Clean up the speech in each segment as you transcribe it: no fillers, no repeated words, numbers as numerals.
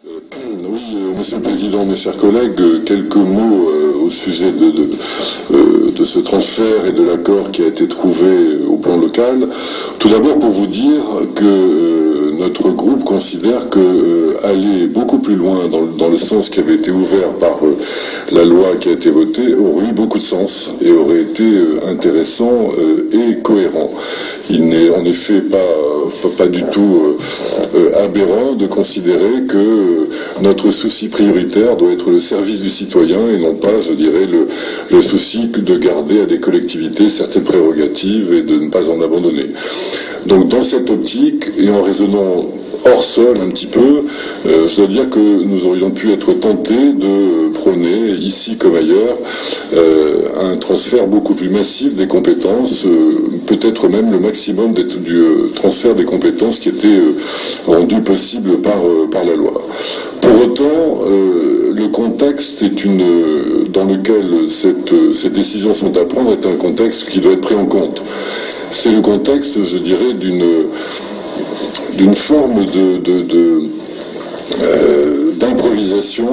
Oui, Monsieur le Président, mes chers collègues, quelques mots au sujet de ce transfert et de l'accord qui a été trouvé au plan local. Tout d'abord pour vous dire que notre groupe considère que aller beaucoup plus loin dans le sens qui avait été ouvert par la loi qui a été votée aurait eu beaucoup de sens et aurait été intéressant et cohérent. Il n'est en effet pas du tout aberrant de considérer que notre souci prioritaire doit être le service du citoyen et non pas, je dirais, le souci de garder à des collectivités certaines prérogatives et de ne pas en abandonner. Donc dans cette optique, et en raisonnant hors sol un petit peu, je dois dire que nous aurions pu être tentés de prôner, ici comme ailleurs, un transfert beaucoup plus massif des compétences, peut-être même le maximum du transfert des compétences qui était rendu possible par la loi. Pour autant, le contexte dans lequel ces décisions sont à prendre est un contexte qui doit être pris en compte. C'est le contexte, je dirais, d'une forme d'improvisation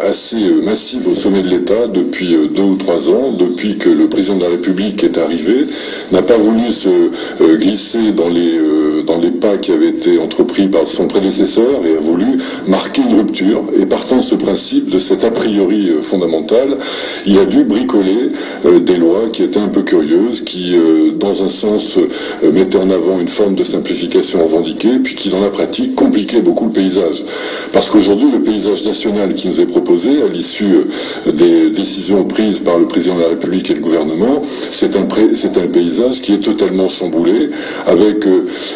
assez massive au sommet de l'État depuis 2 ou 3 ans, depuis que le président de la République est arrivé, n'a pas voulu se glisser dans les pas qui avaient été entrepris par son prédécesseur et a voulu marquer une rupture. Et partant de ce principe, de cet a priori fondamental, il a dû bricoler des lois qui étaient un peu curieuses, qui dans un sens mettaient en avant une forme de simplification revendiquée, puis qui dans la pratique compliquaient beaucoup le paysage. Parce qu'aujourd'hui, le paysage national qui nous est proposé à l'issue des décisions prises par le président de la République et le gouvernement, c'est un paysage qui est totalement chamboulé, avec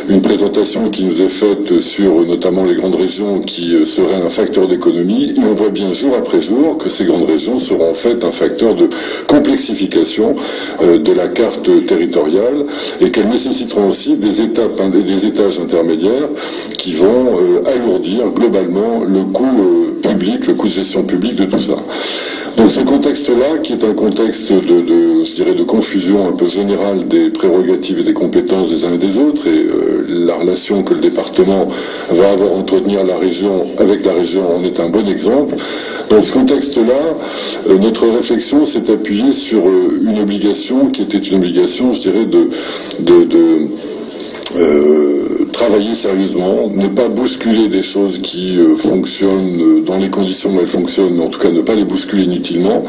une présentation qui nous est faite sur notamment les grandes régions qui seraient un facteur d'économie, et on voit bien jour après jour que ces grandes régions seront en fait un facteur de complexification de la carte territoriale, et qu'elles nécessiteront aussi des étages intermédiaires qui vont alourdir globalement le coût public, le coût de gestion publique de tout ça. Donc ce contexte-là, qui est un contexte je dirais, de confusion un peu générale des prérogatives et des compétences des uns et des autres, et la relation que le département va avoir à entretenir avec la région en est un bon exemple. Dans ce contexte-là, notre réflexion s'est appuyée sur une obligation qui était une obligation, je dirais, travailler sérieusement, ne pas bousculer des choses qui fonctionnent dans les conditions où elles fonctionnent, mais en tout cas ne pas les bousculer inutilement.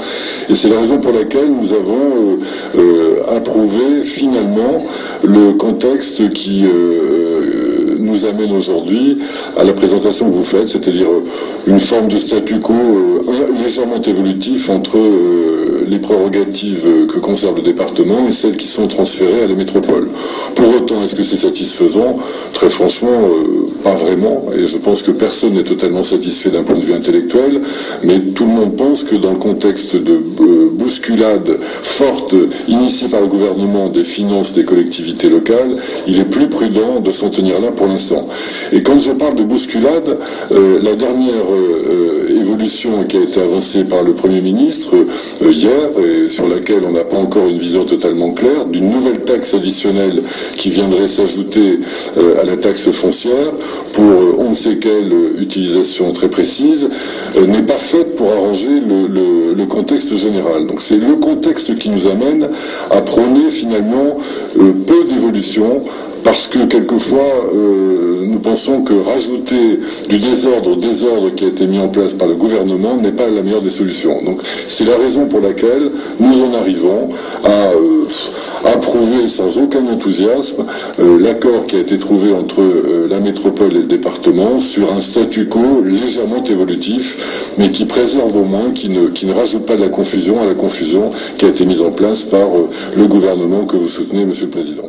Et c'est la raison pour laquelle nous avons approuvé finalement le contexte qui nous amène aujourd'hui à la présentation que vous faites, c'est-à-dire une forme de statu quo légèrement évolutif entre les prérogatives que conserve le département et celles qui sont transférées à la métropole. Pour autant, est-ce que c'est satisfaisant? Très franchement, pas vraiment, et je pense que personne n'est totalement satisfait d'un point de vue intellectuel, mais tout le monde pense que dans le contexte de bousculade forte initiée par le gouvernement des finances des collectivités locales, il est plus prudent de s'en tenir là pour l'instant. Et quand je parle de bousculade, la dernière évolution qui a été avancée par le Premier ministre hier, et sur laquelle on n'a pas encore une vision totalement claire, d'une nouvelle taxe additionnelle qui viendrait s'ajouter à la taxe foncière pour on ne sait quelle utilisation très précise, n'est pas faite pour arranger le contexte général. Donc c'est le contexte qui nous amène à prôner finalement peu d'évolution, parce que quelquefois nous pensons que rajouter du désordre au désordre qui a été mis en place par le gouvernement n'est pas la meilleure des solutions. Donc c'est la raison pour laquelle nous en arrivons à approuver sans aucun enthousiasme l'accord qui a été trouvé entre la métropole et le département sur un statu quo légèrement évolutif, mais qui préserve au moins, qui ne rajoute pas de la confusion à la confusion qui a été mise en place par le gouvernement que vous soutenez, Monsieur le Président.